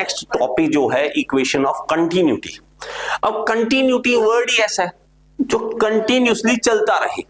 Next topic जो है equation of continuity. अब कंटिन्यूटी वर्ड ही ऐसा है जो कंटिन्यूसली चलता रहे,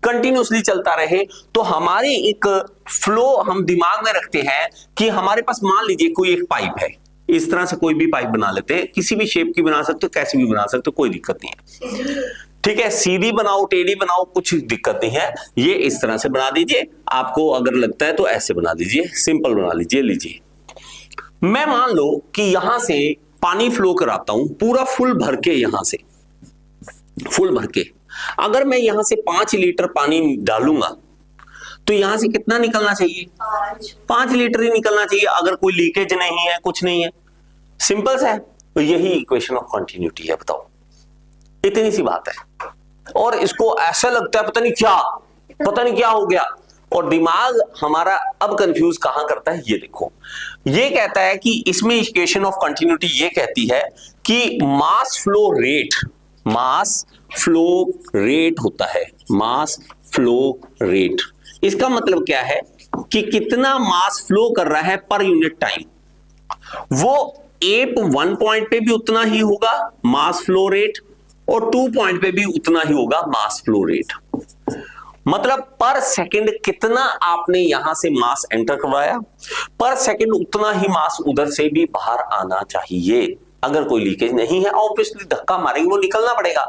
कंटिन्यूसली चलता रहे। तो हमारी एक फ्लो हम दिमाग में रखते हैं कि हमारे पास मान लीजिए कोई एक पाइप है, इस तरह से कोई भी पाइप बना लेते हैं, किसी भी शेप की बना सकते हो, कैसी भी बना सकते हो, कोई दिक्कत नहीं है। ठीक है, सीधी बनाओ टेढ़ी बनाओ कुछ दिक्कत नहीं है, ये इस तरह से बना दीजिए। आपको अगर लगता है तो ऐसे बना दीजिए, सिंपल बना लीजिए। लीजिए मैं मान लो कि यहां से पानी फ्लो कराता हूं पूरा फुल भर के, यहां से फुल भर के अगर मैं यहां से 5 लीटर पानी डालूंगा तो यहां से कितना निकलना चाहिए? 5 लीटर ही निकलना चाहिए, अगर कोई लीकेज नहीं है, कुछ नहीं है। सिंपल सा है। तो यही इक्वेशन ऑफ कंटिन्यूटी है। बताओ, इतनी सी बात है। और इसको ऐसा लगता है पता नहीं क्या हो गया, और दिमाग हमारा अब कंफ्यूज कहां करता है, ये देखो। ये कहता है कि इसमें इक्वेशन ऑफ कंटिन्यूटी ये कहती है कि मास फ्लो रेट होता है, मास फ्लो रेट। इसका मतलब क्या है कि कितना मास फ्लो कर रहा है पर यूनिट टाइम, वो 1 पॉइंट पे भी उतना ही होगा मास फ्लो रेट, और 2 पॉइंट पे भी उतना ही होगा मास फ्लो रेट। मतलब पर सेकंड कितना आपने यहां से मास एंटर करवाया, पर सेकंड उतना ही मास उधर से भी बाहर आना चाहिए। अगर कोई लीकेज नहीं है, ऑब्वियसली धक्का मारेंगे वो निकलना पड़ेगा।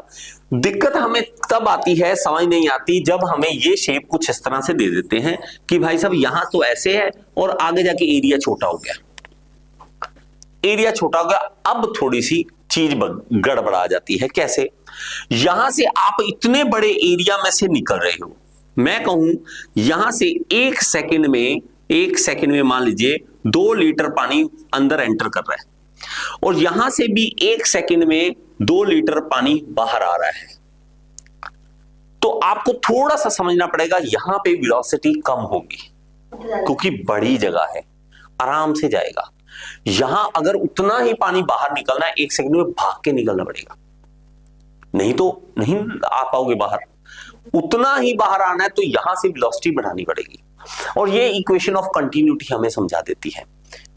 दिक्कत हमें तब आती है, समझ नहीं आती, जब हमें ये शेप कुछ इस तरह से दे देते हैं कि भाई साहब यहां तो ऐसे है और आगे जाके एरिया छोटा हो गया, एरिया छोटा हो गया। अब थोड़ी सी चीज गड़बड़ा जाती है। कैसे? यहां से आप इतने बड़े एरिया में से निकल रहे हो, मैं कहूं यहां से 1 सेकंड में मान लीजिए 2 लीटर पानी अंदर एंटर कर रहा है, और यहां से भी 1 सेकंड में 2 लीटर पानी बाहर आ रहा है। तो आपको थोड़ा सा समझना पड़ेगा, यहां पे वेलोसिटी कम होगी क्योंकि बड़ी जगह है, आराम से जाएगा। यहां अगर उतना ही पानी बाहर निकलना है, 1 सेकंड में भाग के निकलना पड़ेगा, नहीं तो नहीं आ पाओगे बाहर। उतना ही बाहर आना है तो यहां से वेलोसिटी बढ़ानी पड़ेगी। और ये इक्वेशन ऑफ कंटिन्यूटी हमें समझा देती है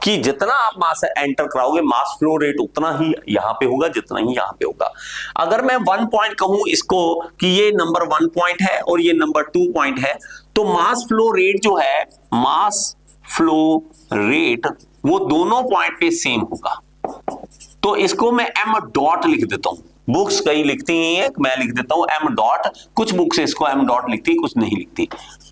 कि जितना आप मास एंटर कराओगे, मास फ्लो रेट उतना ही यहां पे होगा जितना ही यहां पे होगा। अगर मैं 1 पॉइंट कहूं इसको कि ये नंबर 1 पॉइंट है और ये नंबर 2 पॉइंट है, तो मास फ्लो रेट जो है, मास फ्लो रेट वो दोनों पॉइंट पे सेम होगा। तो इसको मैं m डॉट लिख देता हूं। बुक्स कई लिखती हैं, मैं लिख देता हूं m डॉट। कुछ बुक्स इसको m डॉट लिखती, कुछ नहीं लिखती।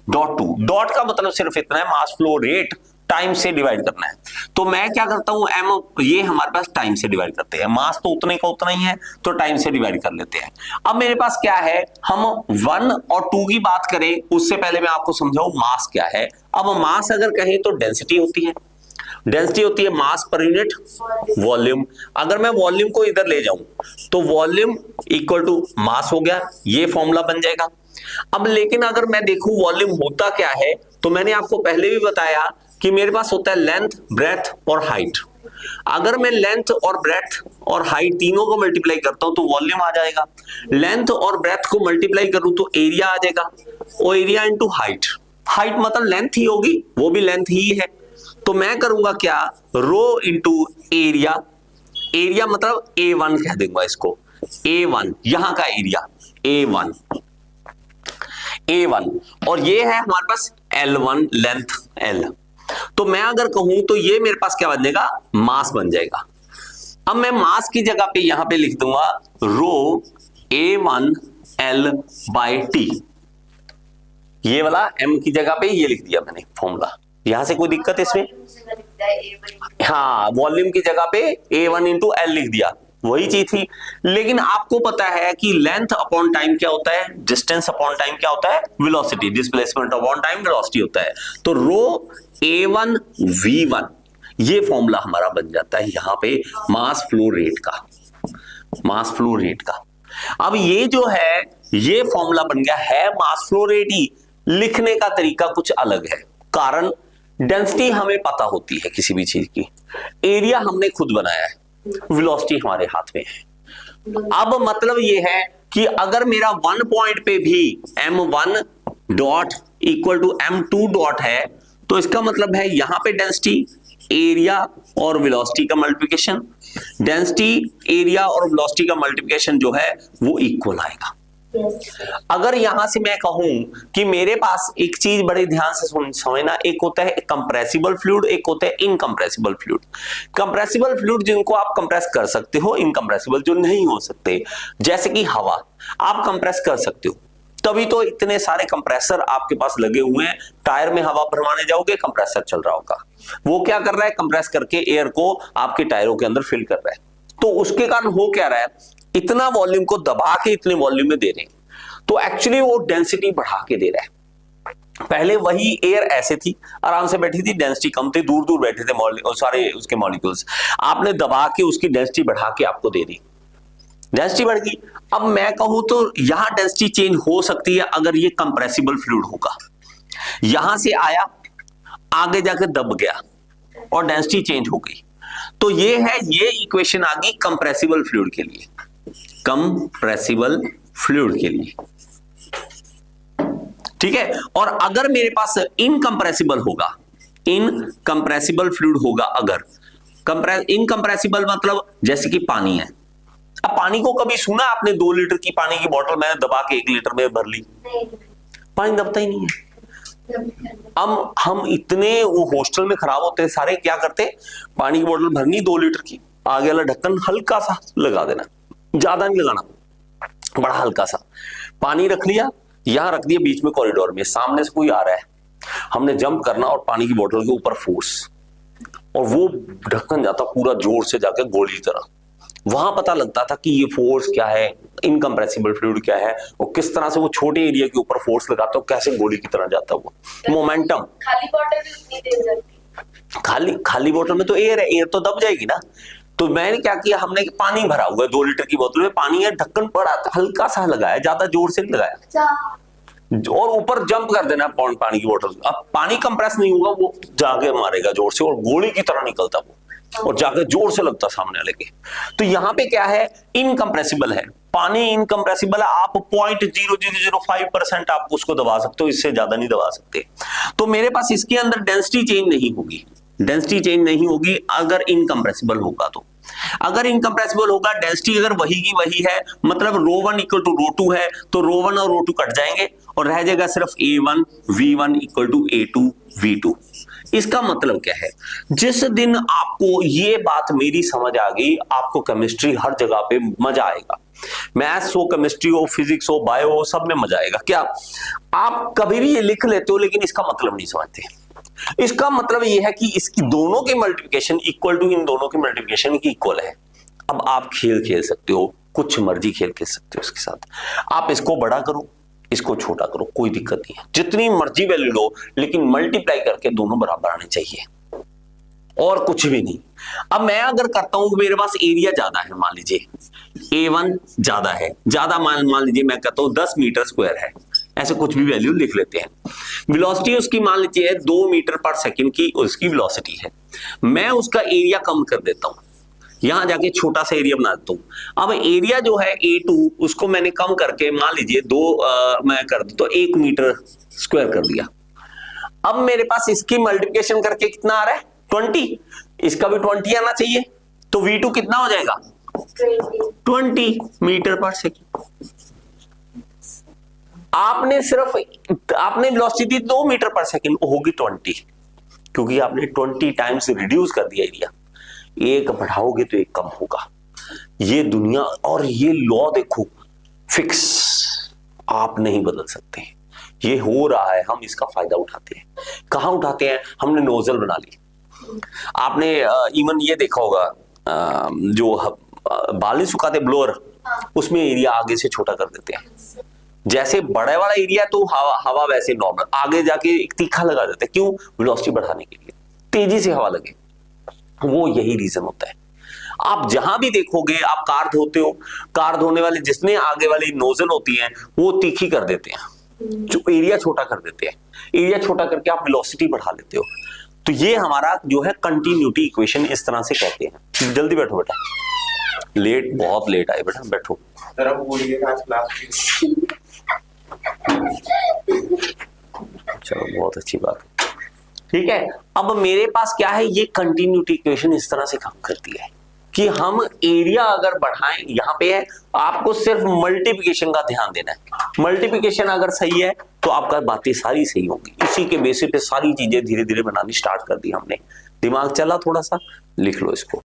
डॉट 2 डॉट का मतलब सिर्फ इतना है, मास फ्लो रेट टाइम से डिवाइड करना है। तो मैं क्या करता हूं, m ये हमारे पास टाइम से डिवाइड करते हैं, मास तो उतने का उतना ही है तो टाइम से डिवाइड कर लेते हैं। अब मेरे पास क्या है, हम 1 और 2 की बात करें उससे पहले मैं आपको समझाऊं मास क्या है। अब मास अगर कहें तो डेंसिटी होती है, डेंसिटी होती है मास पर यूनिट वॉल्यूम। अगर मैं वॉल्यूम को इधर ले जाऊं तो वॉल्यूम इक्वल टू मास हो गया, ये फॉर्मूला बन जाएगा। अब लेकिन अगर मैं देखूं वॉल्यूम होता क्या है, तो मैंने आपको पहले भी बताया कि मेरे पास होता है लेंथ, ब्रेथ और हाइट। अगर मैं लेंथ और ब्रेथ और हाइट तीनों को मल्टीप्लाई करता हूं तो वॉल्यूम आ जाएगा। लेंथ और ब्रेथ को मल्टीप्लाई करूं तो एरिया आ जाएगा, और एरिया इंटू हाइट। हाइट मतलब लेंथ ही होगी, वो भी लेंथ ही है। तो मैं करूंगा क्या, रो इंटू एरिया। एरिया मतलब A1 कह दूंगा इसको, A1 यहां का एरिया A1, और ये है हमारे पास L1 लेंथ L। तो मैं अगर कहूं तो ये मेरे पास क्या बन जाएगा, मास बन जाएगा। अब मैं मास की जगह पे यहां पे लिख दूंगा रो A1 L बाई T। ये वाला M की जगह पे ये लिख दिया मैंने फॉर्मूला। यहां से कोई दिक्कत है इसमें? हाँ, वॉल्यूम की जगह पे A1 इंटू L लिख दिया, वही चीज थी। लेकिन आपको पता है कि लेंथ अपॉन टाइम क्या होता है, डिस्टेंस अपॉन टाइम क्या होता है, velocity. Displacement upon time velocity होता है। तो रो A1 V1 ये फॉर्मूला हमारा बन जाता है यहां पे मास फ्लो रेट का, मास फ्लो रेट का। अब ये जो है ये फॉर्मूला बन गया है मास फ्लो रेट ही, लिखने का तरीका कुछ अलग है। कारण डेंसिटी हमें पता होती है किसी भी चीज की, एरिया हमने खुद बनाया है, वेलोसिटी हमारे हाथ में है। अब मतलब ये है कि अगर मेरा 1 पॉइंट पे भी m1 dot equal to m2 dot है, तो इसका मतलब है यहां पे डेंसिटी एरिया और वेलोसिटी का मल्टीप्लिकेशन, डेंसिटी एरिया और वेलोसिटी का मल्टीप्लिकेशन जो है वो इक्वल आएगा। अगर यहां से मैं कहूं कि मेरे पास एक चीज बड़े ध्यान से समझना, एक होता है कंप्रेसिबल फ्लूइड, एक होता है इनकंप्रेसिबल फ्लूइड। कंप्रेसिबल फ्लूइड जिनको आप कंप्रेस कर सकते हो, इनकंप्रेसिबल जो नहीं हो सकते, जैसे कि हवा आप कंप्रेस कर सकते हो, तभी तो इतने सारे कंप्रेसर आपके पास लगे हुए हैं। टायर में हवा भरवाने जाओगे, कंप्रेसर चल रहा होगा, वो क्या कर रहा है, कंप्रेस करके एयर को आपके टायरों के अंदर फिल कर रहा है। तो उसके कारण हो क्या रहा है, इतना वॉल्यूम को दबा के इतने वॉल्यूम में दे रहे हैं, तो एक्चुअली वो डेंसिटी बढ़ा के दे रहा है। पहले वही एयर ऐसे थी, आराम से बैठी थी, डेंसिटी कम थी, दूर दूर बैठे थे सारे उसके मॉलिक्यूल्स, आपने दबा के उसकी डेंसिटी बढ़ा के आपको दे दी, डेंसिटी बढ़ गई। अब मैं कहूं तो यहां डेंसिटी चेंज हो सकती है अगर ये कंप्रेसिबल फ्लूइड होगा, यहां से आया आगे जाकर दब गया और डेंसिटी चेंज हो गई, तो ये है, ये इक्वेशन आ गई कंप्रेसिबल फ्लूइड के लिए, कंप्रेसिबल फ्लूइड के लिए, ठीक है। और अगर मेरे पास इनकंप्रेसिबल होगा, इनकंप्रेसिबल फ्लूइड होगा, अगर इनकंप्रेसिबल मतलब जैसे कि पानी है। अब पानी को कभी सुना आपने 2 लीटर की पानी की बोतल मैंने दबा के 1 लीटर में भर ली? पानी दबता ही नहीं है। अब हम इतने वो हॉस्टल में खराब होते हैं सारे, क्या करते, पानी की बोतल भरनी 2 लीटर की, आगे वाला ढक्कन हल्का सा लगा देना, ज्यादा नहीं लगाना, बड़ा हल्का सा पानी रख लिया, यहां रख दिया बीच में कॉरिडोर में, सामने से कोई आ रहा है, हमने जंप करना और पानी की बोतल के ऊपर फोर्स, और वो ढक्कन जाता पूरा जोर से जाकर गोली की तरह, वहां पता लगता था कि ये फोर्स क्या है, इनकंप्रेसिबल फ्लूइड क्या है, और किस तरह से वो छोटे एरिया के ऊपर फोर्स लगाता है, कैसे गोली की तरह जाता है वो मोमेंटम। खाली बॉटल भी उतनी तेज जाती है। खाली बोतल में तो एयर है, एयर तो दब जाएगी ना। तो मैंने क्या किया, हमने पानी भरा हुआ है 2 लीटर की बोतल में, पानी है, ढक्कन बड़ा हल्का सा लगाया, ज्यादा जोर से नहीं लगाया, और ऊपर जंप कर देना पानी की बोतल। अब पानी कंप्रेस नहीं होगा, वो जाके मारेगा जोर से और गोली की तरह निकलता वो, और जाकर जोर से लगता सामने वाले के। तो यहां पे क्या है, इनकंप्रेसिबल है पानी, इनकंप्रेसिबल है, आप 0.0005% आप उसको दबा सकते हो, इससे ज्यादा नहीं दबा सकते। तो मेरे पास इसके अंदर डेंसिटी चेंज नहीं होगी, डेंसिटी चेंज नहीं होगी अगर इनकंप्रेसिबल होगा। तो अगर इनकंप्रेसिबल होगा, डेंसिटी अगर वही की वही है, मतलब ρ1 इक्वल टू ρ2 है, तो ρ1 और ρ2 कट जाएंगे और रह जाएगा सिर्फ A1 V1 equal to A2 V2। इसका मतलब क्या है, जिस दिन आपको ये बात मेरी समझ आ गई, आपको केमिस्ट्री हर जगह पे मजा आएगा, मैथ्स हो, केमिस्ट्री हो, फिजिक्स हो, बायो हो, सब में मजा आएगा। क्या आप कभी भी ये लिख लेते हो लेकिन इसका मतलब नहीं समझते। इसका मतलब ये है कि इसकी दोनों की मल्टीप्लिकेशन इक्वल टू इन दोनों की मल्टीप्लिकेशन की इक्वल है। अब आप खेल खेल सकते हो, कुछ मर्जी खेल खेल सकते हो इसके साथ, आप इसको बड़ा करो, इसको छोटा करो, कोई दिक्कत नहीं है, जितनी मर्जी वैल्यू लो, लेकिन मल्टीप्लाई करके दोनों बराबर आने चाहिए, और कुछ भी नहीं। अब मैं अगर करता हूं, मेरे पास एरिया ज्यादा है, मान लीजिए A1 ज्यादा है, ज्यादा मान लीजिए मैं कहता हूं 10 मीटर स्क्वायर है, ऐसे कुछ भी वैल्यू लिख लेते हैं। वेलोसिटी उसकी मान लीजिए 2 मीटर पर सेकंड की उसकी वेलोसिटी है, मैं उसका एरिया कम कर देता हूं, यहां जाके छोटा सा एरिया बना देता हूं। अब एरिया जो है A2 उसको मैंने कम करके मान लीजिए मैं कर दूं तो 1 मीटर स्क्वायर कर दिया। अब मेरे पास इसकी मल्टीप्लिकेशन करके कितना आ रहा है, 20, इसका भी 20 आना चाहिए, तो V2 कितना हो जाएगा, 20 मीटर पर सेकंड। आपने वेलोसिटी 2 मीटर पर सेकंड होगी 20, क्योंकि आपने 20 टाइम्स रिड्यूस कर दिया एरिया, एक बढ़ाओगे तो एक कम होगा। ये दुनिया और ये लॉ देखो फिक्स, आप नहीं बदल सकते, ये हो रहा है, हम इसका फायदा उठाते हैं। कहां उठाते हैं, हमने नोजल बना ली। आपने इवन ये देखा होगा जो बाल सुखाते ब्लोअर, उसमें एरिया आगे से छोटा कर देते हैं, जैसे बड़े वाला एरिया तो हवा वैसे नॉर्मल, आगे जाके एक तीखा लगा देते हैं, क्यों, वेलोसिटी बढ़ाने के लिए, तेजी से हवा लगे, वो यही रीजन होता है। आप जहां भी देखोगे, आप कार धोते हो, कार धोने वाले जिसने आगे वाली नोजल होती है वो तीखी कर देते हैं, जो एरिया छोटा कर देते हैं, एरिया छोटा करके आप वेलोसिटी बढ़ा लेते हो। तो ये हमारा जो है कंटिन्यूटी इक्वेशन इस तरह से कहते हैं। जल्दी बैठो बेटा, बहुत लेट आए बेटा, बैठो। चलो बहुत अच्छी बात। ठीक है, अब मेरे पास क्या है, ये कंटिन्यूटी इक्वेशन इस तरह से काम करती है कि हम एरिया अगर बढ़ाएं, यहां पे है आपको सिर्फ मल्टीप्लिकेशन का ध्यान देना है। मल्टीप्लिकेशन अगर सही है तो आपका बातें सारी सही होंगी। इसी के बेसिस पे सारी चीजें धीरे धीरे बनानी स्टार्ट कर दी हमने। दिमाग चला थोड़ा सा, लिख लो इसको।